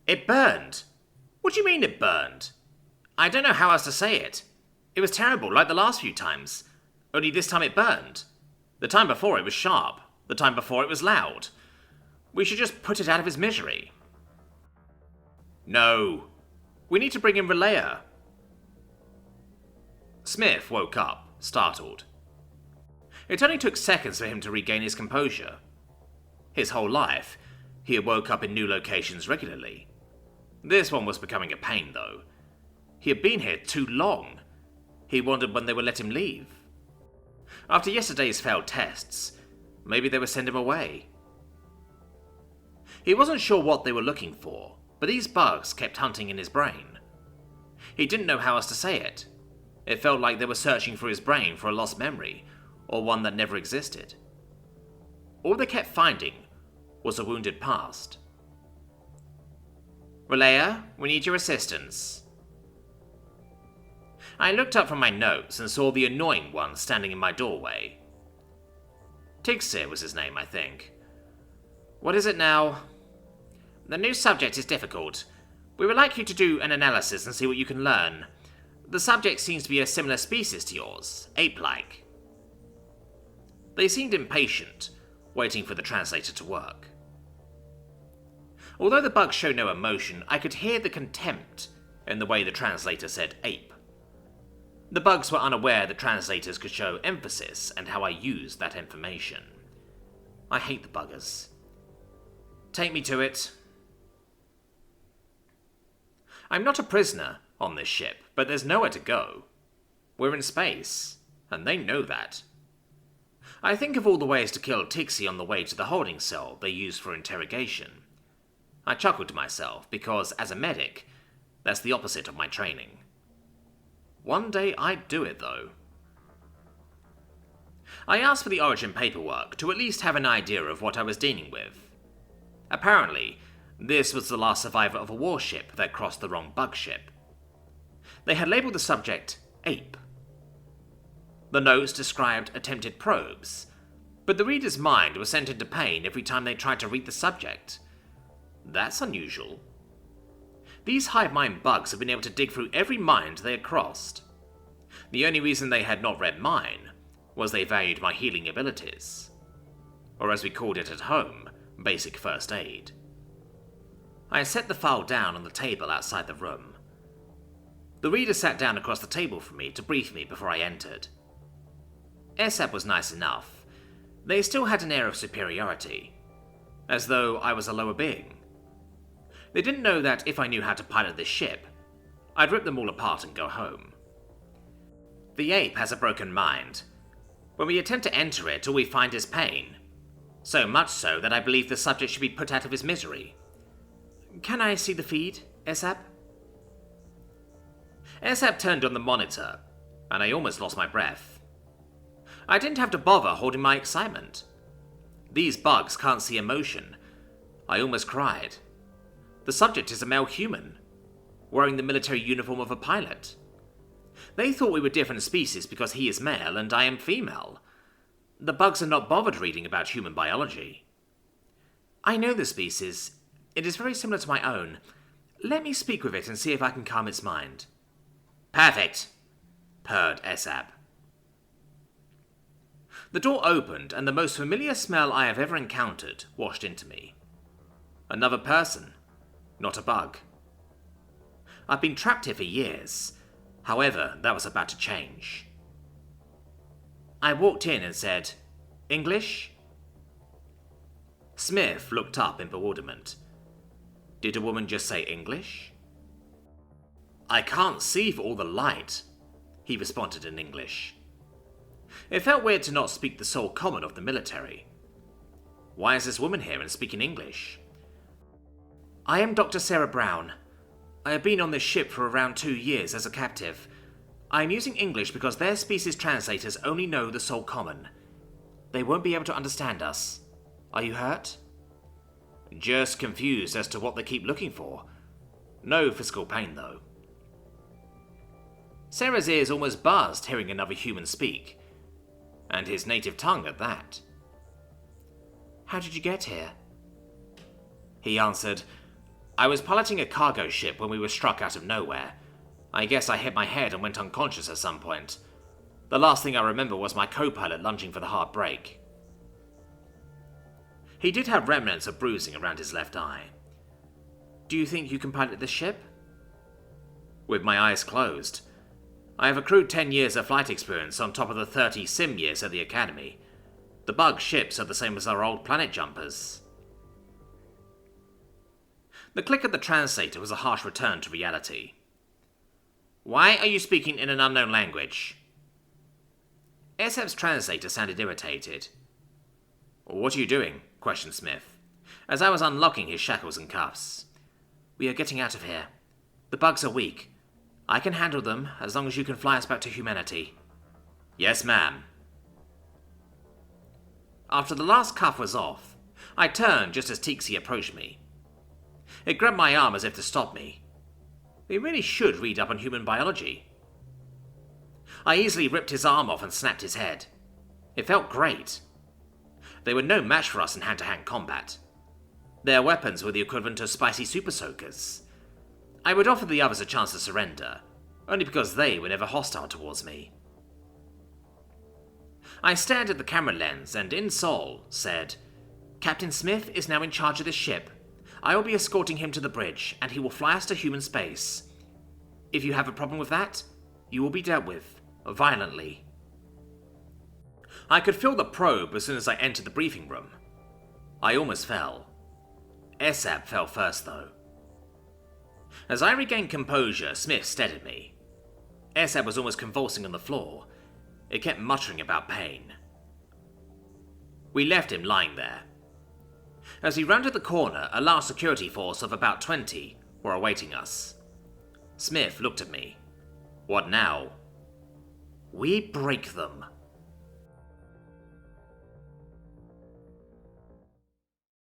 It burned. What do you mean it burned? I don't know how else to say it. It was terrible, like the last few times. Only this time it burned. The time before it was sharp. The time before it was loud. We should just put it out of his misery. No. We need to bring in Relayer. Smith woke up, startled. It only took seconds for him to regain his composure. His whole life, he had woke up in new locations regularly. This one was becoming a pain, though. He had been here too long. He wondered when they would let him leave. After yesterday's failed tests, maybe they would send him away. He wasn't sure what they were looking for, but these bugs kept hunting in his brain. He didn't know how else to say it. It felt like they were searching for his brain for a lost memory, or one that never existed. All they kept finding was a wounded past. Relayer, we need your assistance. I looked up from my notes and saw the annoying one standing in my doorway. Tshirt was his name, I think. What is it now? The new subject is difficult. We would like you to do an analysis and see what you can learn. The subject seems to be a similar species to yours, ape-like. They seemed impatient, waiting for the translator to work. Although the bugs showed no emotion, I could hear the contempt in the way the translator said ape. The bugs were unaware that translators could show emphasis and how I used that information. I hate the buggers. Take me to it. I'm not a prisoner on this ship, but there's nowhere to go. We're in space, and they know that. I think of all the ways to kill Tixie on the way to the holding cell they used for interrogation. I chuckled to myself because, as a medic, that's the opposite of my training. One day I'd do it, though. I asked for the origin paperwork to at least have an idea of what I was dealing with. Apparently, this was the last survivor of a warship that crossed the wrong bug ship. They had labeled the subject Ape. The notes described attempted probes, but the reader's mind was sent into pain every time they tried to read the subject. That's unusual. These hive mind bugs have been able to dig through every mind they had crossed. The only reason they had not read mine was they valued my healing abilities, or as we called it at home, basic first aid. I set the file down on the table outside the room. The reader sat down across the table from me to brief me before I entered. SAP was nice enough. They still had an air of superiority, as though I was a lower being. They didn't know that if I knew how to pilot this ship, I'd rip them all apart and go home. The ape has a broken mind. When we attempt to enter it, all we find is pain. So much so that I believe the subject should be put out of his misery. Can I see the feed, SAP? SAP turned on the monitor, and I almost lost my breath. I didn't have to bother holding my excitement. These bugs can't see emotion. I almost cried. The subject is a male human, wearing the military uniform of a pilot. They thought we were different species because he is male and I am female. The bugs are not bothered reading about human biology. I know the species. It is very similar to my own. Let me speak with it and see if I can calm its mind. Perfect, purred SAP. The door opened and the most familiar smell I have ever encountered washed into me. Another person, not a bug. I've been trapped here for years. However, that was about to change. I walked in and said, English? Smith looked up in bewilderment. Did a woman just say English? I can't see for all the light, he responded in English. It felt weird to not speak the sole common of the military. Why is this woman here and speaking English? I am Dr. Sarah Brown. I have been on this ship for around 2 years as a captive. I am using English because their species translators only know the sole common. They won't be able to understand us. Are you hurt? Just confused as to what they keep looking for. No physical pain, though. Sarah's ears almost buzzed hearing another human speak, and his native tongue at that. How did you get here? He answered, I was piloting a cargo ship when we were struck out of nowhere. I guess I hit my head and went unconscious at some point. The last thing I remember was my co-pilot lunging for the hard brake. He did have remnants of bruising around his left eye. Do you think you can pilot this ship? With my eyes closed. I have accrued 10 years of flight experience on top of the 30 sim years at the Academy. The bug ships are the same as our old planet jumpers. The click of the translator was a harsh return to reality. Why are you speaking in an unknown language? SF's translator sounded irritated. What are you doing? Questioned Smith, as I was unlocking his shackles and cuffs. We are getting out of here. The bugs are weak. I can handle them as long as you can fly us back to humanity. Yes, ma'am. After the last cuff was off, I turned just as Tixie approached me. It grabbed my arm as if to stop me. We really should read up on human biology. I easily ripped his arm off and snapped his head. It felt great. They were no match for us in hand-to-hand combat. Their weapons were the equivalent of spicy super soakers. I would offer the others a chance to surrender, only because they were never hostile towards me. I stared at the camera lens and, in soul, said, Captain Smith is now in charge of this ship. I will be escorting him to the bridge, and he will fly us to human space. If you have a problem with that, you will be dealt with, violently. I could feel the probe as soon as I entered the briefing room. I almost fell. Esab fell first, though. As I regained composure, Smith stared at me. Esab was almost convulsing on the floor. It kept muttering about pain. We left him lying there. As we rounded the corner, a large security force of about 20 were awaiting us. Smith looked at me. What now? We break them,